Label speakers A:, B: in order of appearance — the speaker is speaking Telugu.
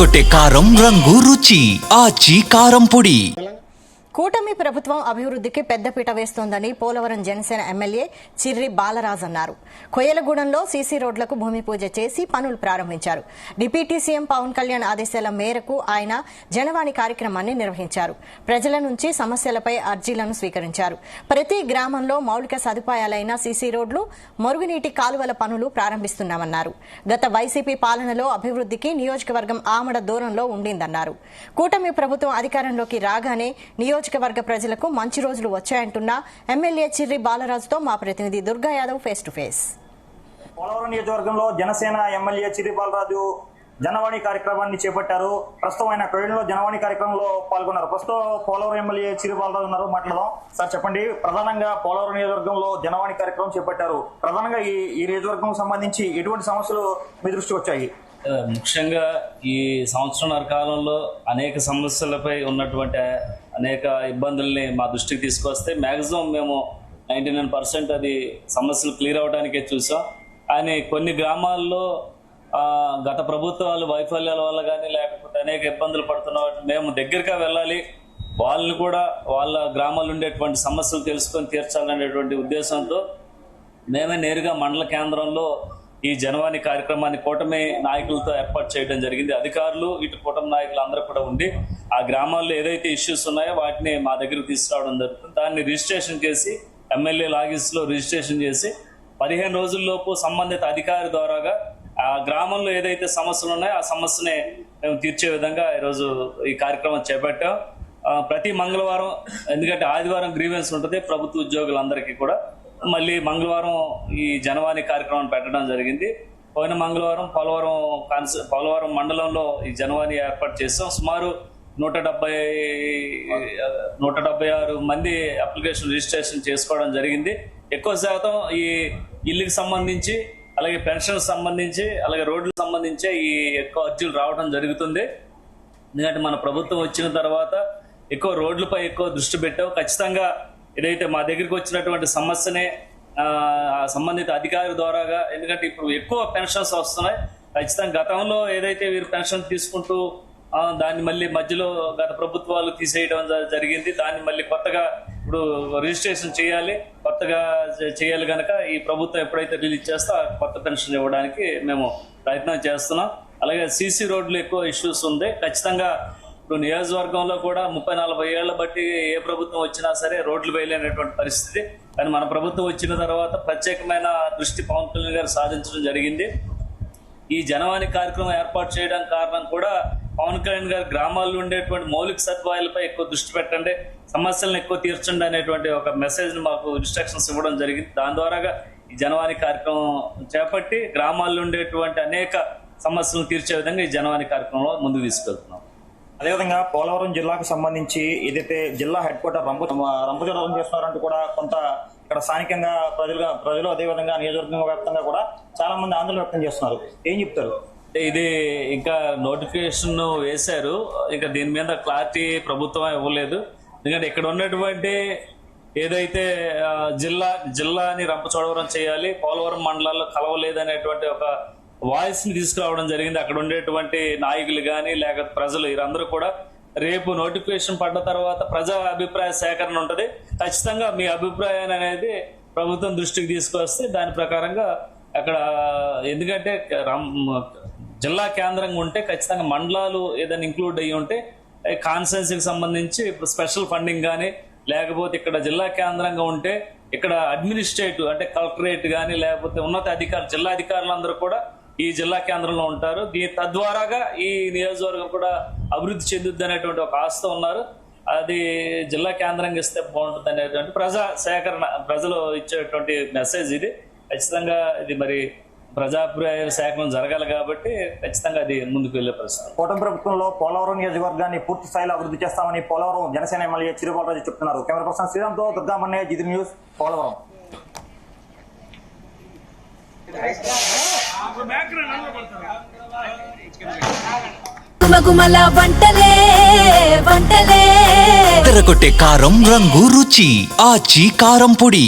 A: అదరగొట్టే కారం రంగు రుచి ఆచి కారం పొడి.
B: కూటమి ప్రభుత్వం అభివృద్ధికి పెద్దపీట వేస్తోందని పోలవరం జనసేన ఎమ్మెల్యే చిర్రి బాలరాజ్ అన్నారు. కొయ్యలగూడెంలో సీసీ రోడ్లకు భూమి పూజ చేసి పనులు ప్రారంభించారు. డిప్యూటీ సీఎం పవన్ కళ్యాణ్ ఆదేశాల మేరకు ఆయన జనవాణి కార్యక్రమాన్ని నిర్వహించారు. ప్రజల నుంచి సమస్యలపై అర్జీలను స్వీకరించారు. ప్రతి గ్రామంలో మౌలిక సదుపాయాలైన సీసీ రోడ్లు, మురుగునీటి కాలువల పనులు ప్రారంభిస్తున్నామన్నారు. గత వైసీపీ పాలనలో అభివృద్ధికి నియోజకవర్గం ఆమడ దూరంలో ఉండిందన్నారు. కూటమి ప్రభుత్వం అధికారంలోకి రాగానే నియోజకవర్గ ప్రజలకు మంచి రోజులు వచ్చాయంటున్న ఎమ్మెల్యే చిర్రి బాలరాజుతో మా ప్రతినిధి Durga Yadav face to face.
C: Polavaram నియోజకవర్గంలో జనసేన ఎమ్మెల్యే చిర్రి బాలరాజు జనవాణి కార్యక్రమాన్ని చేపట్టారు. ప్రస్తుతం ఆయన కోయిల్లో జనవాణి కార్యక్రమంలో పాల్గొన్నారు. ప్రస్తుతం పోలవరం ఎమ్మెల్యే చిర్రి బాలరాజు ఉన్నారు, మాట్లాడదాం. సార్ చెప్పండి, ప్రధానంగా పోలవరం నియోజకవర్గంలో జనవాణి కార్యక్రమం చేపట్టారు. ప్రధానంగా ఈ నియోజకవర్గం సంబంధించి ఎటువంటి సమస్యలు మీ దృష్టికి వచ్చాయి?
D: ముఖ్యంగా ఈ సంవత్సరంన్నర కాలంలో అనేక సమస్యలపై ఉన్నటువంటి అనేక ఇబ్బందుల్ని మా దృష్టికి తీసుకొస్తే మ్యాక్సిమం మేము 99% అది సమస్యలు క్లియర్ అవడానికే చూసాం. కానీ కొన్ని గ్రామాల్లో గత ప్రభుత్వాలు వైఫల్యాల వల్ల కానీ లేకపోతే అనేక ఇబ్బందులు పడుతున్న మేము దగ్గరగా వెళ్ళాలి, వాళ్ళని కూడా వాళ్ళ గ్రామాల్లో ఉండేటువంటి సమస్యలు తెలుసుకొని తీర్చాలనేటువంటి ఉద్దేశంతో మేమే నేరుగా మండల కేంద్రంలో ఈ జనవాణి కార్యక్రమాన్ని కూటమి నాయకులతో ఏర్పాటు చేయడం జరిగింది. అధికారులు ఇటు కూటమి నాయకులు అందరూ కూడా ఉండి ఆ గ్రామాల్లో ఏదైతే ఇష్యూస్ ఉన్నాయో వాటిని మా దగ్గరకు తీసుకురావడం జరుగుతుంది. దాన్ని రిజిస్ట్రేషన్ చేసి ఎమ్మెల్యే లాగిన్స్లో రిజిస్ట్రేషన్ చేసి 15 రోజుల్లోపు సంబంధిత అధికారి ద్వారాగా ఆ గ్రామంలో ఏదైతే సమస్యలు ఉన్నాయో ఆ సమస్యని మేము తీర్చే విధంగా ఈరోజు ఈ కార్యక్రమం చేపట్టాం. ప్రతి మంగళవారం, ఎందుకంటే ఆదివారం గ్రీవెన్స్ ఉంటుంది ప్రభుత్వ ఉద్యోగులందరికీ కూడా, మళ్ళీ మంగళవారం ఈ జనవాణి కార్యక్రమం పెట్టడం జరిగింది. పోయిన మంగళవారం పోలవరం మండలంలో ఈ జనవాణి ఏర్పాటు చేస్తాం. సుమారు 176 మంది అప్లికేషన్ రిజిస్ట్రేషన్ చేసుకోవడం జరిగింది. ఎక్కువ శాతం ఈ ఇల్లుకి సంబంధించి, అలాగే పెన్షన్ సంబంధించి, అలాగే రోడ్లకు సంబంధించి ఈ ఎక్కువ అర్జీలు రావడం జరుగుతుంది. ఎందుకంటే మన ప్రభుత్వం వచ్చిన తర్వాత ఎక్కువ రోడ్లపై ఎక్కువ దృష్టి పెట్టాం. ఖచ్చితంగా ఏదైతే మా దగ్గరికి వచ్చినటువంటి సమస్యనే సంబంధిత అధికారి ద్వారాగా, ఎందుకంటే ఇప్పుడు ఎక్కువ పెన్షన్స్ వస్తున్నాయి. ఖచ్చితంగా గతంలో ఏదైతే వీరు పెన్షన్ తీసుకుంటూ దాన్ని మళ్ళీ మధ్యలో గత ప్రభుత్వాలు తీసేయడం జరిగింది. దాన్ని మళ్ళీ కొత్తగా ఇప్పుడు రిజిస్ట్రేషన్ చేయాలి, కొత్తగా చేయాలి కనుక ఈ ప్రభుత్వం ఎప్పుడైతే రిలీజ్ చేస్తో కొత్త పెన్షన్ ఇవ్వడానికి మేము ప్రయత్నం చేస్తున్నాం. అలాగే సీసీ రోడ్లు ఎక్కువ ఇష్యూస్ ఉంది. ఖచ్చితంగా ఇప్పుడు నియోజకవర్గంలో కూడా 30-40 ఏళ్ల బట్టి ఏ ప్రభుత్వం వచ్చినా సరే రోడ్లు వేయలేనటువంటి పరిస్థితి. కానీ మన ప్రభుత్వం వచ్చిన తర్వాత ప్రత్యేకమైన దృష్టి పవన్ కళ్యాణ్ గారు సాధించడం జరిగింది. ఈ జనవాణి కార్యక్రమం ఏర్పాటు చేయడానికి కారణం కూడా పవన్ కళ్యాణ్ గారు గ్రామాల్లో ఉండేటువంటి మౌలిక సదుపాయాలపై ఎక్కువ దృష్టి పెట్టండి, సమస్యలను ఎక్కువ తీర్చండి అనేటువంటి ఒక మెసేజ్ని మాకు ఇన్స్ట్రక్షన్స్ ఇవ్వడం జరిగింది. దాని ద్వారాగా ఈ జనవాణి కార్యక్రమం చేపట్టి గ్రామాల్లో ఉండేటువంటి అనేక సమస్యలను తీర్చే విధంగా ఈ జనవాణి కార్యక్రమంలో ముందుకు తీసుకెళ్తున్నాం.
C: అదేవిధంగా పోలవరం జిల్లాకు సంబంధించి ఏదైతే జిల్లా హెడ్ క్వార్టర్ రంపచోడవరం చేస్తున్నారంటూ కూడా కొంత ఇక్కడ స్థానికంగా ప్రజలు అదేవిధంగా నియోజకవర్గం వ్యాప్తంగా కూడా చాలా మంది ఆందోళన వ్యక్తం చేస్తున్నారు. ఏం చెప్తారు?
D: ఇది ఇంకా నోటిఫికేషన్ వేశారు, ఇంకా దీని మీద క్లారిటీ ప్రభుత్వం ఇవ్వలేదు. ఎందుకంటే ఇక్కడ ఉన్నటువంటి ఏదైతే జిల్లాని రంపచోడవరం చేయాలి, పోలవరం మండలాల్లో కలవలేదు అనేటువంటి ఒక వాయిస్ ని తీసుకురావడం జరిగింది. అక్కడ ఉండేటువంటి నాయకులు కానీ లేకపోతే ప్రజలు వీరందరూ కూడా రేపు నోటిఫికేషన్ పడ్డ తర్వాత ప్రజా అభిప్రాయ సేకరణ ఉంటుంది. ఖచ్చితంగా మీ అభిప్రాయాన్ని అనేది ప్రభుత్వం దృష్టికి తీసుకొస్తే దాని ప్రకారంగా అక్కడ, ఎందుకంటే జిల్లా కేంద్రంగా ఉంటే ఖచ్చితంగా మండలాలు ఏదైనా ఇంక్లూడ్ అయ్యి ఉంటే కాన్స్టిట్యున్సీకి సంబంధించి స్పెషల్ ఫండింగ్ కానీ, లేకపోతే ఇక్కడ జిల్లా కేంద్రంగా ఉంటే ఇక్కడ అడ్మినిస్ట్రేటివ్ అంటే కలెక్టరేట్ కానీ లేకపోతే ఉన్నత అధికారులు, జిల్లా అధికారులందరూ కూడా ఈ జిల్లా కేంద్రంలో ఉంటారు. తద్వారాగా ఈ నియోజకవర్గం కూడా అభివృద్ధి చెందుద్ది అనేటువంటి ఒక ఆశతో ఉన్నారు. అది జిల్లా కేంద్రంగా ఇస్తే బాగుంటుంది అనేటువంటి ప్రజా సేకరణ, ప్రజలు ఇచ్చేటువంటి మెసేజ్ ఇది. ఖచ్చితంగా ఇది మరి ప్రజాభిప్రాయ సేకరణ జరగాలి కాబట్టి ఖచ్చితంగా అది ముందుకు వెళ్లే పరిస్థితి.
C: కూటమి ప్రభుత్వంలో పోలవరం నియోజకవర్గాన్ని పూర్తి స్థాయిలో అభివృద్ధి చేస్తామని పోలవరం జనసేన ఎమ్మెల్యే చిర్రి బాలరాజు చెప్తున్నారు. కెమెరా పర్సన్ శ్రీరామ్తో దుర్గామన్నయ్య, జీ న్యూస్, పోలవరం.
A: అదరగొట్టే కారం రంగు రుచి ఆచి కారం పొడి.